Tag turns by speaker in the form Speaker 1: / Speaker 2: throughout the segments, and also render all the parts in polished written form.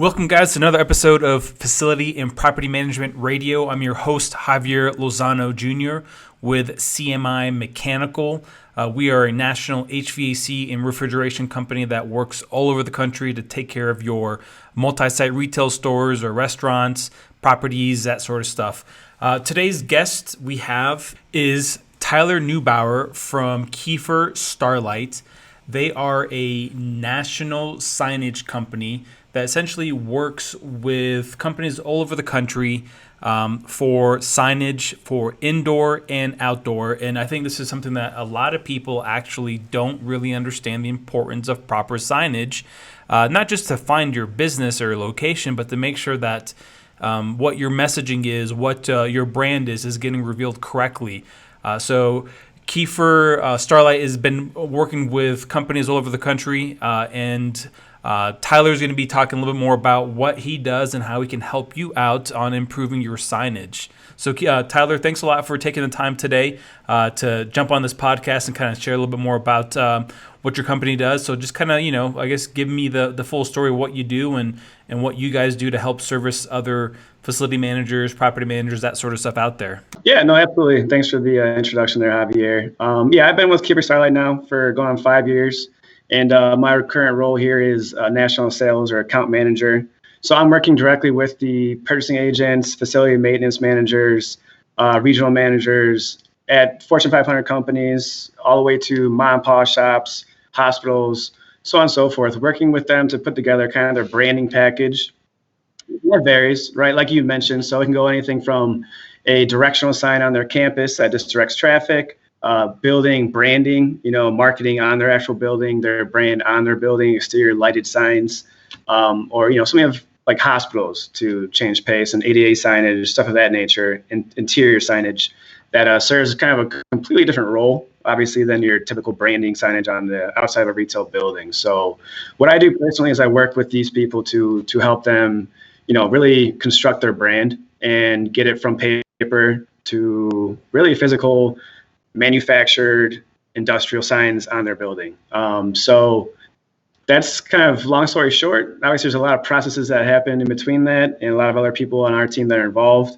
Speaker 1: Welcome, guys, to another episode of Facility and Property Management Radio. I'm your host, Javier Lozano Jr. with CMI Mechanical. We are a national HVAC and refrigeration company that works all over the country to take care of your multi-site retail stores or restaurants, properties, that sort of stuff. Today's guest we have is Tyler Neubauer from Kieffer Starlite. They are a national signage company that essentially works with companies all over the country for signage for indoor and outdoor. And I think this is something that a lot of people actually don't really understand the importance of proper signage, not just to find your business or location, but to make sure that what your messaging is, what your brand is getting revealed correctly. So Kieffer Starlite has been working with companies all over the country, and Tyler's going to be talking a little bit more about what he does and how he can help you out on improving your signage. So, Tyler, thanks a lot for taking the time today to jump on this podcast and kind of share a little bit more about what your company does. So just kind of, I guess give me the full story of what you do and what you guys do to help service other facility managers, property managers, that sort of stuff out there.
Speaker 2: Yeah, no, absolutely. Thanks for the introduction there, Javier. I've been with Kieffer Starlite now for going on 5 years. And my current role here is national sales or account manager. So I'm working directly with the purchasing agents, facility maintenance managers, regional managers at Fortune 500 companies, all the way to mom and pop shops, hospitals, so on and so forth, working with them to put together kind of their branding package. It varies, right? Like you mentioned, so it can go anything from a directional sign on their campus that just directs traffic, building branding, marketing on their actual building, their brand on their building, exterior lighted signs, or, some of like hospitals to change pace and ADA signage, stuff of that nature, and interior signage that serves kind of a completely different role, obviously, than your typical branding signage on the outside of a retail building. So what I do personally is I work with these people to help them, really construct their brand and get it from paper to really physical manufactured industrial signs on their building. So that's kind of long story short. Obviously, there's a lot of processes that happen in between that and a lot of other people on our team that are involved.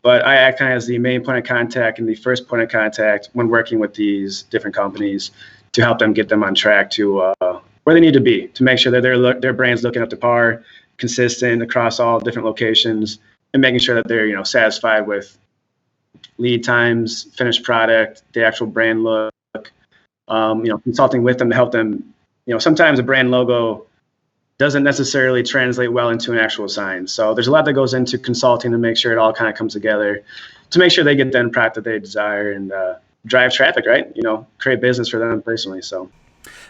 Speaker 2: But I act kind of as the main point of contact and the first point of contact when working with these different companies to help them get them on track to where they need to be, to make sure that their brand's looking up to par, consistent across all different locations, and making sure that they're satisfied with lead times, finished product, the actual brand look, consulting with them to help them. Sometimes a brand logo doesn't necessarily translate well into an actual sign. So there's a lot that goes into consulting to make sure it all kind of comes together to make sure they get the end product that they desire and drive traffic, right? Create business for them personally. So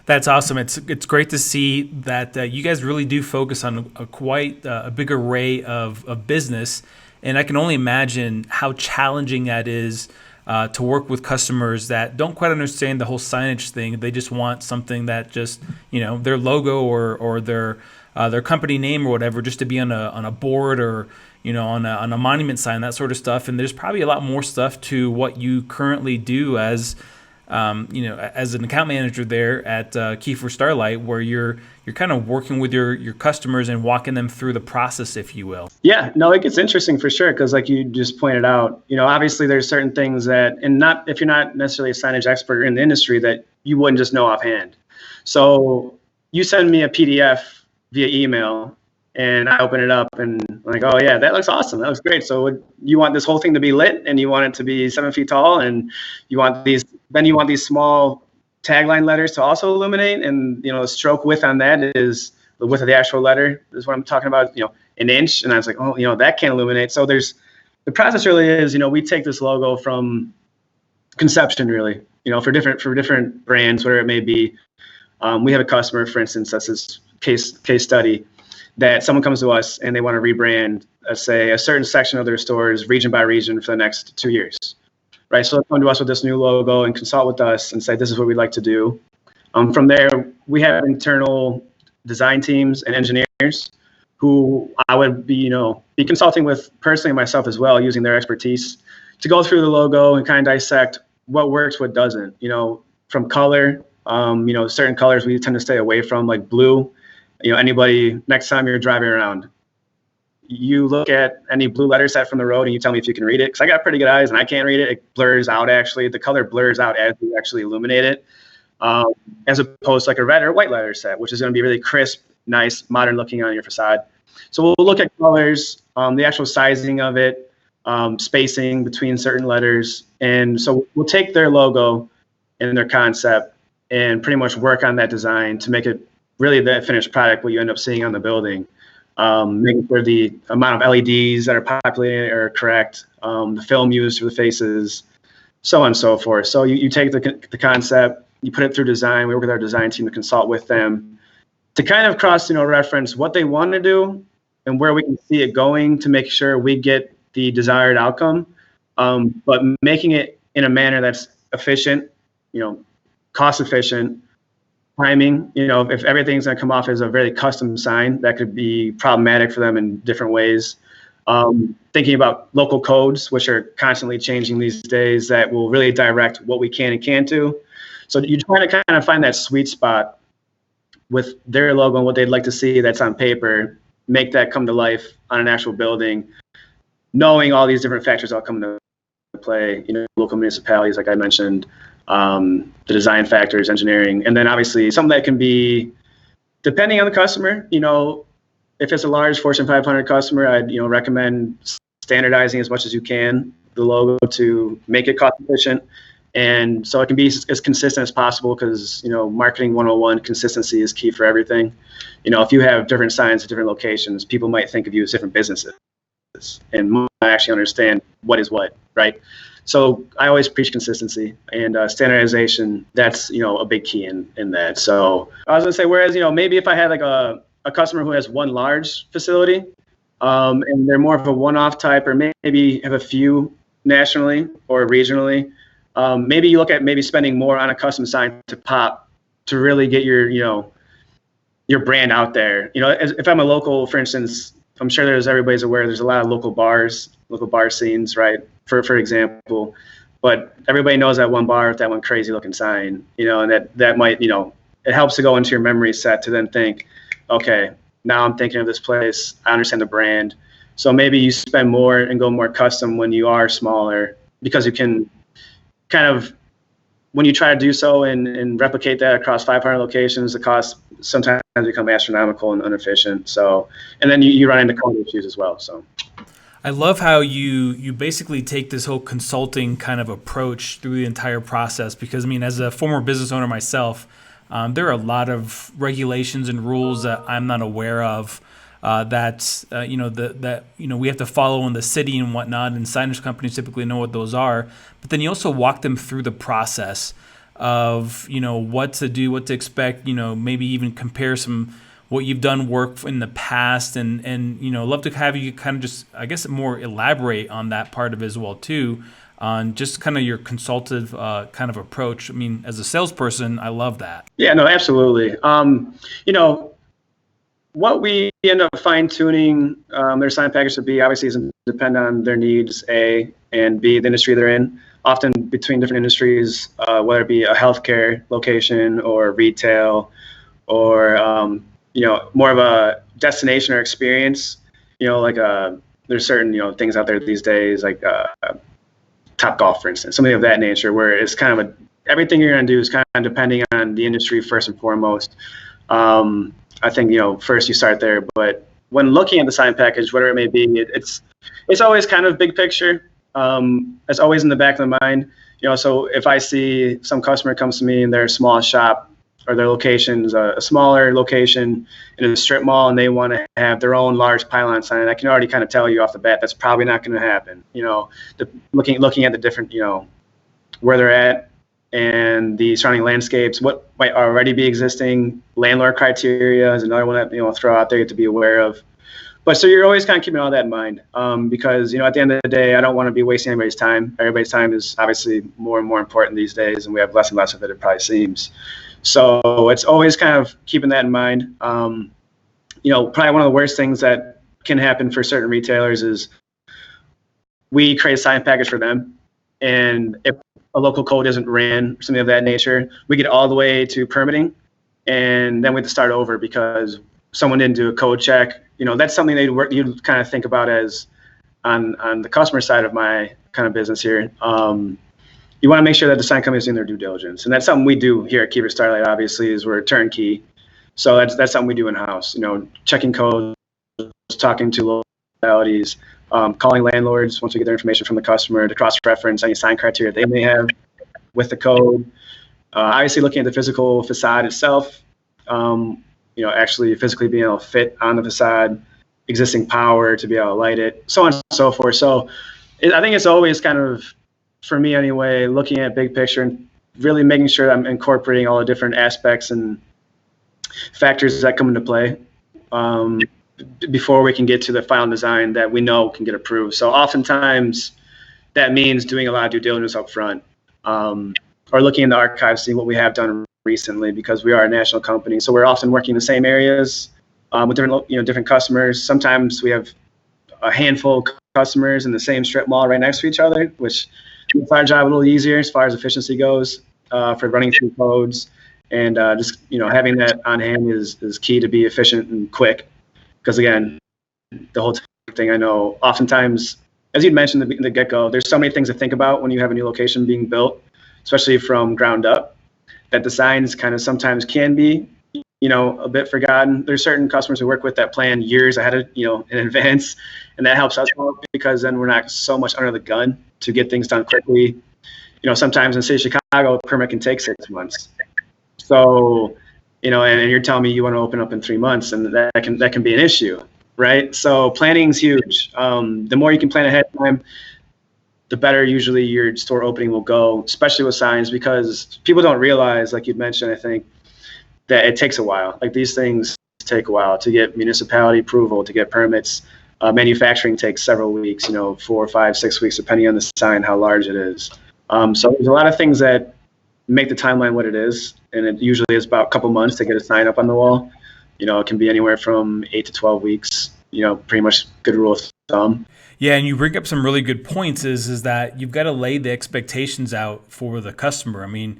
Speaker 1: that's awesome. It's great to see that you guys really do focus on a big array of business. And I can only imagine how challenging that is to work with customers that don't quite understand the whole signage thing. They just want something that just, their logo or their company name or whatever, just to be on a board or, on a monument sign, that sort of stuff. And there's probably a lot more stuff to what you currently do as an account manager there at Kieffer Starlite, where you're kind of working with your customers and walking them through the process, if you will.
Speaker 2: Yeah, no, it gets interesting for sure, because like you just pointed out, obviously there's certain things that, and not if you're not necessarily a signage expert in the industry, that you wouldn't just know offhand. So you send me a PDF via email, and I open it up and I'm like, oh yeah, that looks awesome. That looks great. So you want this whole thing to be lit, and you want it to be 7 feet tall, and you want these small tagline letters to also illuminate, and the stroke width on that is the width of the actual letter is what I'm talking about, an inch. And I was like, oh, that can't illuminate. So the process really is, we take this logo from conception really, for different brands, whatever it may be. We have a customer, for instance, that's this case study, that someone comes to us and they want to rebrand, let's say, a certain section of their stores region by region for the next 2 years, right? So they'll come to us with this new logo and consult with us and say, this is what we'd like to do. From there, we have internal design teams and engineers who I would be consulting with personally myself as well, using their expertise to go through the logo and kind of dissect what works, what doesn't, from color. Certain colors we tend to stay away from, like blue. Anybody, next time you're driving around, you look at any blue letter set from the road and you tell me if you can read it, because I got pretty good eyes and I can't read it. It blurs out, actually. The color blurs out as you actually illuminate it, as opposed to like a red or white letter set, which is going to be really crisp, nice, modern looking on your facade. So we'll look at colors, the actual sizing of it, spacing between certain letters. And so we'll take their logo and their concept and pretty much work on that design to make it really the finished product, what you end up seeing on the building. Making sure the amount of LEDs that are populated are correct, the film used for the faces, so on and so forth. So you take the concept, you put it through design. We work with our design team to consult with them to kind of reference what they want to do and where we can see it going to make sure we get the desired outcome, but making it in a manner that's efficient, cost efficient, timing. If everything's going to come off as a very custom sign, that could be problematic for them in different ways. Thinking about local codes, which are constantly changing these days, that will really direct what we can and can't do. So you try to kind of find that sweet spot with their logo and what they'd like to see that's on paper, make that come to life on an actual building, knowing all these different factors all come into play, local municipalities, like I mentioned, the design factors, engineering, and then obviously something that can be, depending on the customer, if it's a large Fortune 500 customer, I'd recommend standardizing as much as you can the logo to make it cost efficient. And so it can be as consistent as possible, because, marketing 101, consistency is key for everything. If you have different signs at different locations, people might think of you as different businesses and might actually understand what is what, right? So I always preach consistency and standardization. That's, a big key in that. So I was gonna say, whereas, maybe if I had like a customer who has one large facility, and they're more of a one-off type, or maybe have a few nationally or regionally, maybe you look at maybe spending more on a custom sign to pop, to really get your brand out there. If I'm a local, for instance, I'm sure everybody's aware, there's a lot of local bar scenes, right? For example, but everybody knows that one bar with that one crazy looking sign, and that might, it helps to go into your memory set to then think, okay, now I'm thinking of this place, I understand the brand. So maybe you spend more and go more custom when you are smaller, because you can kind of, when you try to do so and replicate that across 500 locations, the costs sometimes become astronomical and inefficient. So, and then you run into code issues as well. So
Speaker 1: I love how you basically take this whole consulting kind of approach through the entire process, because as a former business owner myself, there are a lot of regulations and rules that I'm not aware of, that we have to follow in the city and whatnot, and signage companies typically know what those are. But then you also walk them through the process of what to do, what to expect, maybe even compare what you've done work in the past, and love to have you kind of just, I guess, more elaborate on that part of it as well too, on just kind of your consultative kind of approach. As a salesperson, I love that.
Speaker 2: Yeah, no, absolutely. What we end up fine-tuning their sign package to be, obviously, is depend on their needs, A, and B, the industry they're in. Often between different industries, whether it be a healthcare location or retail, or more of a destination or experience. There's certain things out there these days, like Top Golf, for instance, something of that nature, where it's kind of everything you're going to do is kind of depending on the industry first and foremost. I think first you start there, but when looking at the sign package, whatever it may be, it's always kind of big picture. It's always in the back of the mind. So if I see some customer comes to me and they're a small shop, or their location's a smaller location in a strip mall, and they want to have their own large pylon sign, I can already kind of tell you off the bat that's probably not going to happen. Looking at the different, where they're at and the surrounding landscapes, what might already be existing. Landlord criteria is another one that I'll throw out there to be aware of. But so you're always kind of keeping all that in mind, because at the end of the day, I don't want to be wasting anybody's time. Everybody's time is obviously more and more important these days, and we have less and less of it probably seems. So it's always kind of keeping that in mind. Probably one of the worst things that can happen for certain retailers is we create a sign package for them, and if a local code isn't ran, something of that nature, we get all the way to permitting, and then we have to start over because someone didn't do a code check, that's something you'd kind of think about as on the customer side of my kind of business here. You want to make sure that the sign company is doing their due diligence, and that's something we do here at Kieffer Starlite. Obviously, is we're turnkey, so that's something we do in house. Checking codes, talking to localities, calling landlords once we get their information from the customer to cross-reference any sign criteria they may have with the code. Obviously, looking at the physical facade itself, actually physically being able to fit on the facade, existing power to be able to light it, so on and so forth. So I think it's always kind of, for me anyway, looking at big picture and really making sure I'm incorporating all the different aspects and factors that come into play before we can get to the final design that we know can get approved. So oftentimes that means doing a lot of due diligence up front, or looking in the archives, seeing what we have done recently, because we are a national company. So we're often working in the same areas with different customers. Sometimes we have a handful of customers in the same strip mall right next to each other, which makes our job a little easier as far as efficiency goes for running through codes. And just having that on hand is key to be efficient and quick. Because again, the whole thing, I know oftentimes, as you'd mentioned in the get-go, there's so many things to think about when you have a new location being built, especially from ground up, that the signs kind of sometimes can be a bit forgotten. There's certain customers we work with that plan years ahead of, in advance, and that helps us out because then we're not so much under the gun to get things done quickly. Sometimes in the city of Chicago, a permit can take 6 months. So, and you're telling me you want to open up in 3 months, and that can be an issue, right? So planning is huge. The more you can plan ahead of time, the better usually your store opening will go, especially with signs, because people don't realize, like you'd mentioned, I think, that it takes a while. Like these things take a while to get municipality approval, to get permits. Manufacturing takes several weeks, 4, 5, 6 weeks, depending on the sign, how large it is. So there's a lot of things that make the timeline what it is, and it usually is about a couple months to get a sign up on the wall. It can be anywhere from 8 to 12 weeks, pretty much good rule of thumb.
Speaker 1: Yeah, and you bring up some really good points is that you've got to lay the expectations out for the customer. I mean,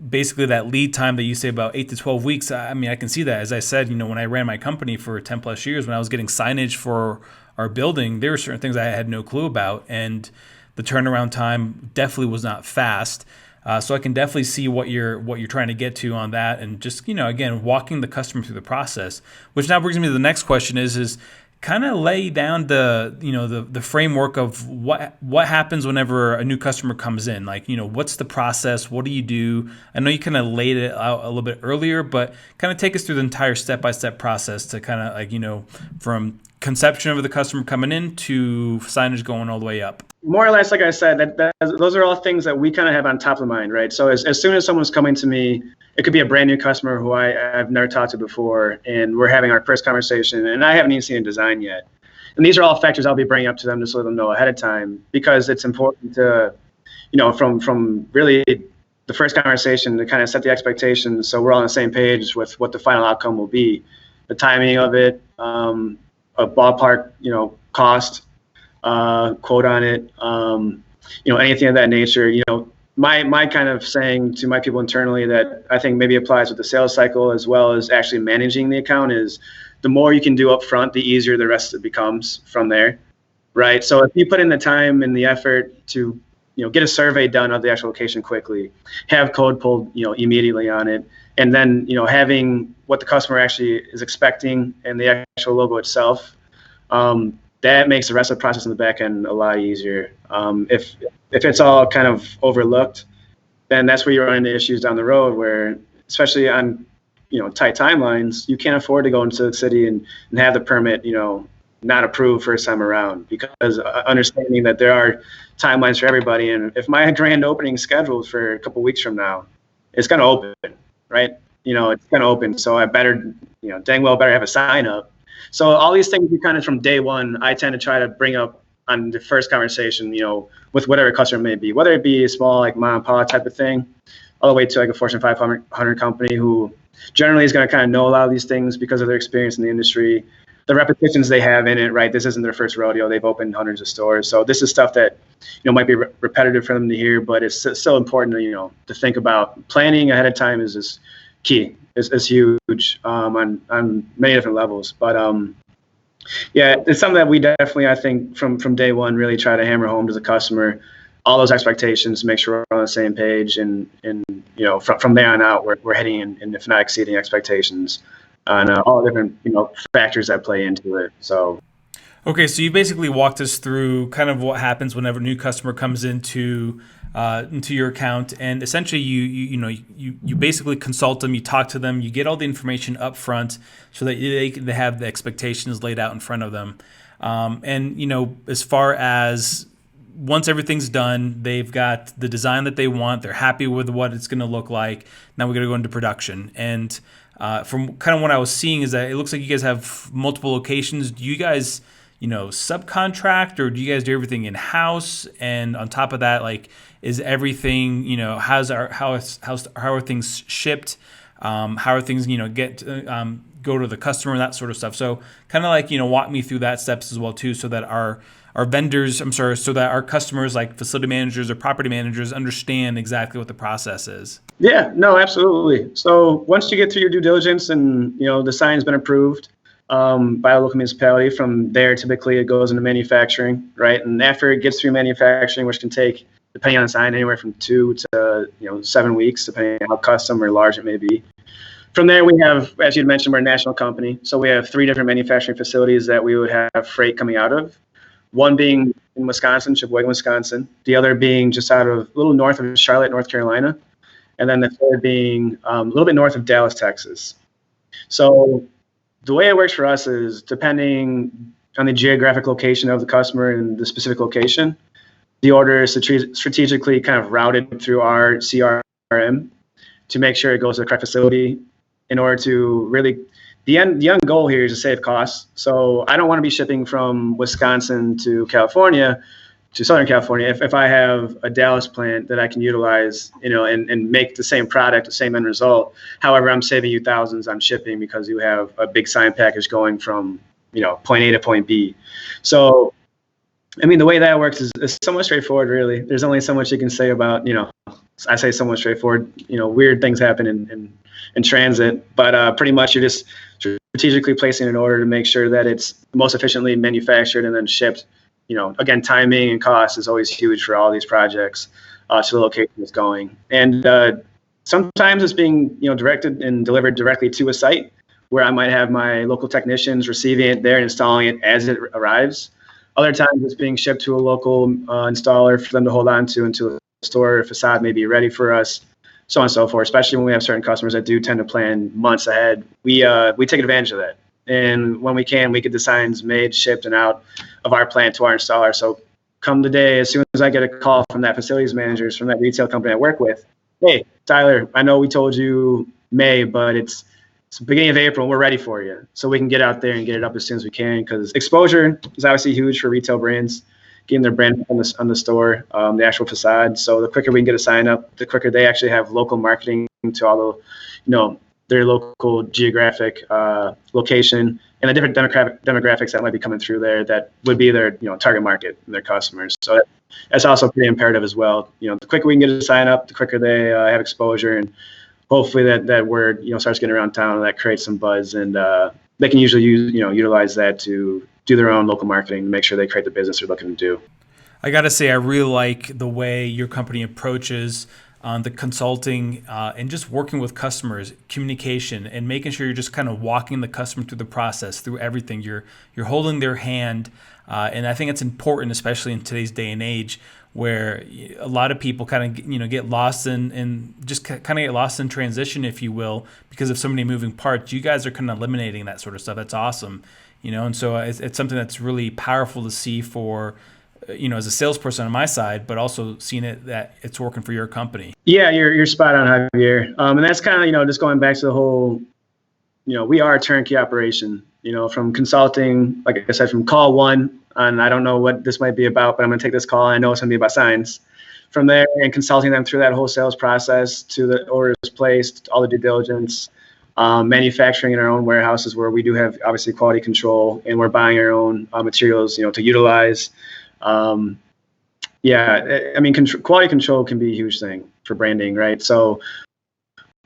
Speaker 1: basically that lead time that you say about 8 to 12 weeks, I mean, I can see that. As I said, when I ran my company for 10 plus years, when I was getting signage for our building, there were certain things I had no clue about, and the turnaround time definitely was not fast. So I can definitely see what you're trying to get to on that, and just again, walking the customer through the process. Which now brings me to the next question: is kind of lay down the framework of what happens whenever a new customer comes in. Like, what's the process? What do you do? I know you kind of laid it out a little bit earlier, but kind of take us through the entire step-by-step process to kind of from conception of the customer coming in to signage going all the way up.
Speaker 2: More or less, like I said, those are all things that we kind of have on top of mind, right? So as soon as someone's coming to me, it could be a brand new customer who I've never talked to before, and we're having our first conversation, and I haven't even seen a design yet. And these are all factors I'll be bringing up to them just to let them know ahead of time, because it's important to, from really the first conversation to kind of set the expectations so we're all on the same page with what the final outcome will be, the timing of it, a ballpark, cost, quote on it, anything of that nature. My kind of saying to my people internally that I think maybe applies with the sales cycle as well as actually managing the account is the more you can do up front, the easier the rest of it becomes from there, right? So if you put in the time and the effort to, get a survey done of the actual location quickly, have code pulled, immediately on it, and then, having what the customer actually is expecting and the actual logo itself, that makes the rest of the process in the back end a lot easier. If it's all kind of overlooked, then that's where you run into issues down the road where, especially on, tight timelines, you can't afford to go into the city and have the permit, not approved first time around, because understanding that there are timelines for everybody. And if my grand opening is scheduled for a couple weeks from now, it's going to open, right? It's going to open. So I better, dang well better have a sign up. So all these things, you kind of from day one, I tend to try to bring up on the first conversation, with whatever customer may be, whether it be a small like mom and pop type of thing, all the way to like a Fortune 500 company who generally is going to kind of know a lot of these things because of their experience in the industry, the repetitions they have in it, right? This isn't their first rodeo. They've opened hundreds of stores. So this is stuff that, might be repetitive for them to hear, but it's still important to, to think about. Planning ahead of time is just key. It's huge on many different levels. But yeah, it's something that we definitely, I think, from day one, really try to hammer home to the customer, all those expectations, make sure we're on the same page, and from there on out, we're heading in if not exceeding expectations on all the different factors that play into it. So.
Speaker 1: Okay, so you basically walked us through kind of what happens whenever a new customer comes into your account, and essentially you basically consult them, you talk to them, you get all the information up front so that they have the expectations laid out in front of them, and as far as once everything's done, they've got the design that they want, they're happy with what it's going to look like. Now we're going to go into production, and from kind of what I was seeing is that it looks like you guys have multiple locations. Do you guys subcontract, or do you guys do everything in house? And on top of that, like, is everything, how are things shipped? How are things, go to the customer, that sort of stuff. So kind of like, walk me through that steps as well too, so that our so that our customers, like facility managers or property managers, understand exactly what the process is.
Speaker 2: Yeah, no, absolutely. So once you get through your due diligence and, the sign's been approved, by a local municipality. From there, typically it goes into manufacturing, right? And after it gets through manufacturing, which can take, depending on the sign, anywhere from 2 to 7 weeks, depending on how custom or large it may be. From there, we have, as you mentioned, we're a national company, so we have 3 different manufacturing facilities that we would have freight coming out of. One being in Wisconsin, Sheboygan, Wisconsin. The other being just out of a little north of Charlotte, North Carolina, and then the third being a little bit north of Dallas, Texas. So the way it works for us is, depending on the geographic location of the customer and the specific location, the order is strategically kind of routed through our CRM to make sure it goes to the correct facility in order to really, the end goal here is to save costs. So I don't want to be shipping from Wisconsin to California, to Southern California, if I have a Dallas plant that I can utilize, and make the same product, the same end result. However, I'm saving you thousands on shipping because you have a big sign package going from, point A to point B. So, I mean, the way that works is somewhat straightforward, really. There's only so much you can say about, I say somewhat straightforward, weird things happen in transit, but pretty much you're just strategically placing an order to make sure that it's most efficiently manufactured and then shipped. Again, timing and cost is always huge for all these projects to the location it's going. And sometimes it's being, directed and delivered directly to a site where I might have my local technicians receiving it there and installing it as it arrives. Other times it's being shipped to a local installer for them to hold on to until the store facade may be ready for us, so on and so forth. Especially when we have certain customers that do tend to plan months ahead. We take advantage of that. And when we can, we get the signs made, shipped, and out of our plant to our installer. So come the day, as soon as I get a call from that facilities managers, from that retail company I work with, hey, Tyler, I know we told you May, but it's the beginning of April, and we're ready for you. So we can get out there and get it up as soon as we can, because exposure is obviously huge for retail brands, getting their brand on the store, the actual facade. So the quicker we can get a sign up, the quicker they actually have local marketing to all the, their local geographic location and the different demographics that might be coming through there that would be their target market and their customers. So that's also pretty imperative as well. The quicker we can get a sign up, the quicker they have exposure, and hopefully that word starts getting around town, and that creates some buzz, and they can usually utilize that to do their own local marketing to make sure they create the business they're looking to do.
Speaker 1: I got to say, I really like the way your company approaches the consulting and just working with customers, communication, and making sure you're just kind of walking the customer through the process, through everything. You're holding their hand, and I think it's important, especially in today's day and age, where a lot of people kind of get lost in just kind of get lost in transition, if you will, because of so many moving parts. You guys are kind of eliminating that sort of stuff. That's awesome, and so it's something that's really powerful to see for. As a salesperson on my side, but also seeing it that it's working for your company.
Speaker 2: Yeah, you're spot on, Javier. And that's kind of, just going back to the whole, we are a turnkey operation, from consulting, like I said, from call one, and I don't know what this might be about, but I'm going to take this call. And I know it's going to be about signs. From there, and consulting them through that whole sales process to the orders placed, all the due diligence, manufacturing in our own warehouses where we do have obviously quality control, and we're buying our own materials, to utilize. Quality control can be a huge thing for branding, right? So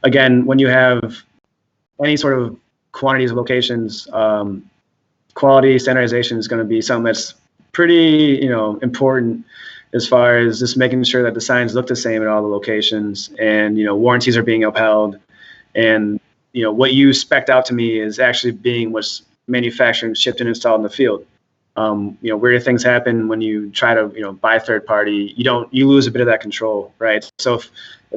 Speaker 2: again, when you have any sort of quantities of locations, quality standardization is going to be something that's pretty, important as far as just making sure that the signs look the same at all the locations, and warranties are being upheld, and what you spec'd out to me is actually being what's manufactured, shipped, and installed in the field. Weird things happen when you try to buy third party. You lose a bit of that control, right? So if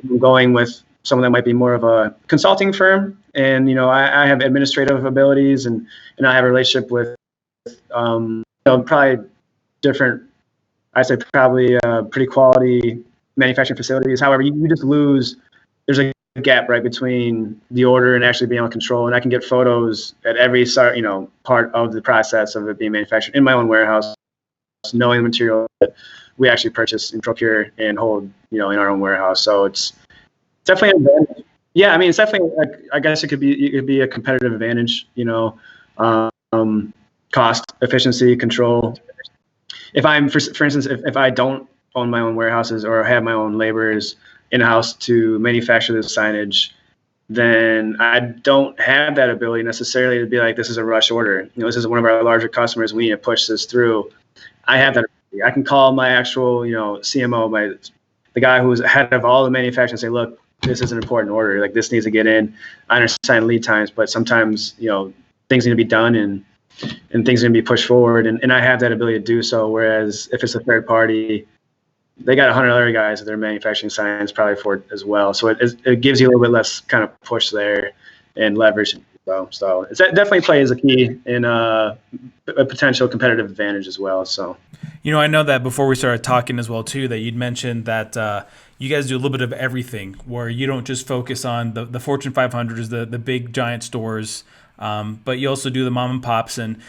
Speaker 2: I'm going with someone that might be more of a consulting firm, and I have administrative abilities, and I have a relationship with probably different, I say probably pretty quality manufacturing facilities. However, you just lose. There's a gap right between the order and actually being able to control. And I can get photos at every part of the process of it being manufactured in my own warehouse, knowing the material that we actually purchase and procure and hold, in our own warehouse. So it's definitely an advantage. Yeah, I mean, it's definitely. I guess it could be a competitive advantage. Cost, efficiency, control. If I'm, for instance, if I don't own my own warehouses or have my own laborers in-house to manufacture this signage, then I don't have that ability necessarily to be like, this is a rush order. This is one of our larger customers. We need to push this through. I have that ability. I can call my actual, CMO, the guy who's head of all the manufacturing, and say, look, this is an important order. Like, this needs to get in. I understand lead times, but sometimes, things need to be done, and things are going to be pushed forward. And I have that ability to do so. Whereas if it's a third party, they got 100 other guys that they're manufacturing signs probably for it as well. So it gives you a little bit less kind of push there and leverage. So it definitely plays a key in a potential competitive advantage as well. So,
Speaker 1: I know that before we started talking as well too, that you'd mentioned that you guys do a little bit of everything, where you don't just focus on the Fortune 500s, the big giant stores, but you also do the mom and pops. And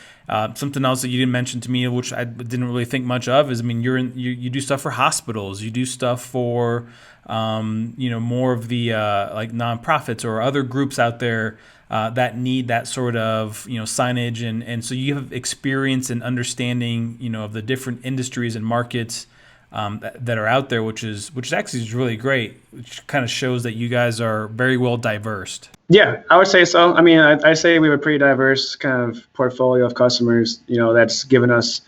Speaker 1: something else that you didn't mention to me, which I didn't really think much of, is, I mean, you do stuff for hospitals, you do stuff for more of the like nonprofits or other groups out there that need that sort of signage, and so you have experience and understanding of the different industries and markets that are out there, which actually is really great, which kind of shows that you guys are very well diverse.
Speaker 2: Yeah, I would say so. I mean, I say we have a pretty diverse kind of portfolio of customers, that's given us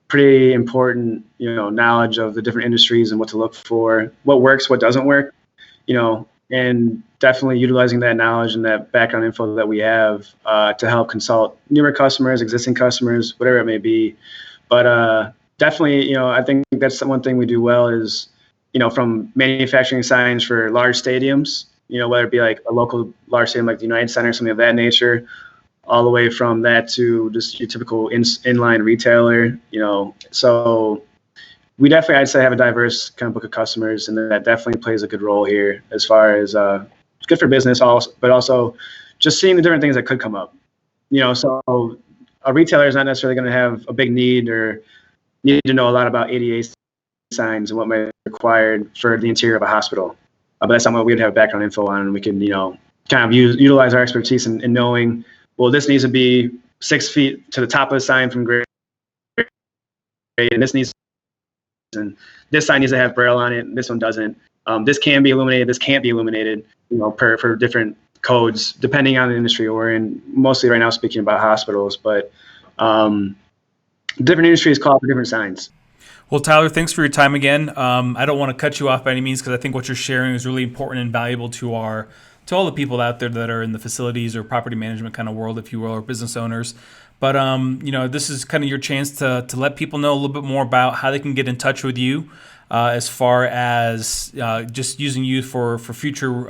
Speaker 2: pretty important, knowledge of the different industries and what to look for, what works, what doesn't work, and definitely utilizing that knowledge and that background info that we have to help consult newer customers, existing customers, whatever it may be. But definitely, I think that's one thing we do well is, from manufacturing signs for large stadiums, whether it be like a local large stadium like the United Center, something of that nature, all the way from that to just your typical inline retailer, So we definitely, I'd say, have a diverse kind of book of customers, and that definitely plays a good role here as far as it's good for business, also, but also just seeing the different things that could come up. So a retailer is not necessarily going to have a big need or need to know a lot about ADA signs and what might be required for the interior of a hospital. But that's something we'd have background info on, and we can, kind of utilize our expertise in knowing, well, this needs to be 6 feet to the top of the sign from grade, and this sign needs to have Braille on it, and this one doesn't. This can be illuminated, this can't be illuminated, for different codes, depending on the industry we're in. Mostly right now speaking about hospitals, but different industries call for different signs.
Speaker 1: Well, Tyler, thanks for your time again. I don't want to cut you off by any means, because I think what you're sharing is really important and valuable to all the people out there that are in the facilities or property management kind of world, if you will, or business owners. But this is kind of your chance to let people know a little bit more about how they can get in touch with you, as far as just using you for future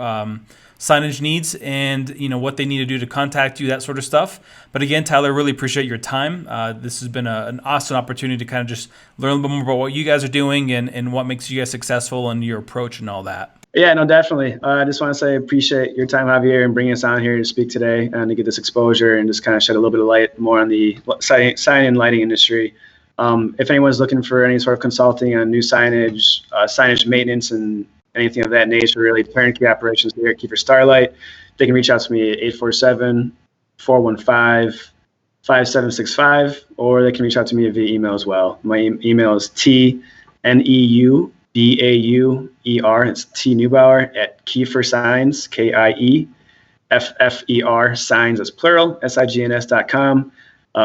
Speaker 1: signage needs, and what they need to do to contact you, that sort of stuff. But again, Tyler, really appreciate your time. This has been an awesome opportunity to kind of just learn a little bit more about what you guys are doing and what makes you guys successful and your approach and all that.
Speaker 2: Yeah, no, definitely. I just want to say appreciate your time, Javier, and bringing us on here to speak today and to get this exposure and just kind of shed a little bit of light more on the sign and lighting industry. If anyone's looking for any sort of consulting on new signage, signage maintenance, and anything of that nature, really turnkey operations here at Kieffer Starlite, they can reach out to me at 847-415-5765, or they can reach out to me via email as well. My email is tneu Bauer. It's T Neubauer at Kieffer Signs, KIEFFER Signs as plural, SIGNS.com.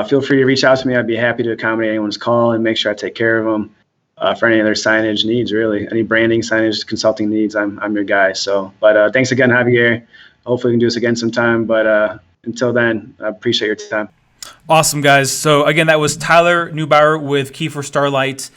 Speaker 2: Feel free to reach out to me. I'd be happy to accommodate anyone's call and make sure I take care of them for any other signage needs, really. Any branding, signage, consulting needs, I'm your guy. So, but thanks again, Javier. Hopefully we can do this again sometime. But until then, I appreciate your time.
Speaker 1: Awesome, guys. So again, that was Tyler Neubauer with Kieffer Starlite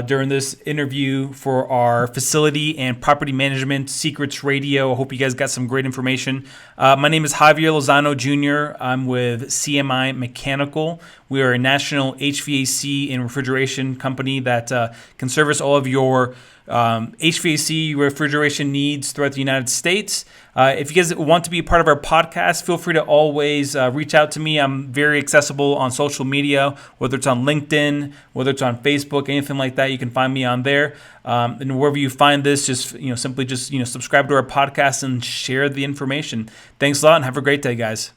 Speaker 1: during this interview for our Facility and Property Management Secrets Radio. I hope you guys got some great information. My name is Javier Lozano Jr. I'm with CMI Mechanical. We are a national HVAC and refrigeration company that can service all of your HVAC refrigeration needs throughout the United States. If you guys want to be a part of our podcast, feel free to always reach out to me. I'm very accessible on social media, whether it's on LinkedIn, whether it's on Facebook, anything like that. You can find me on there. And wherever you find this, just simply subscribe to our podcast and share the information. Thanks a lot and have a great day, guys.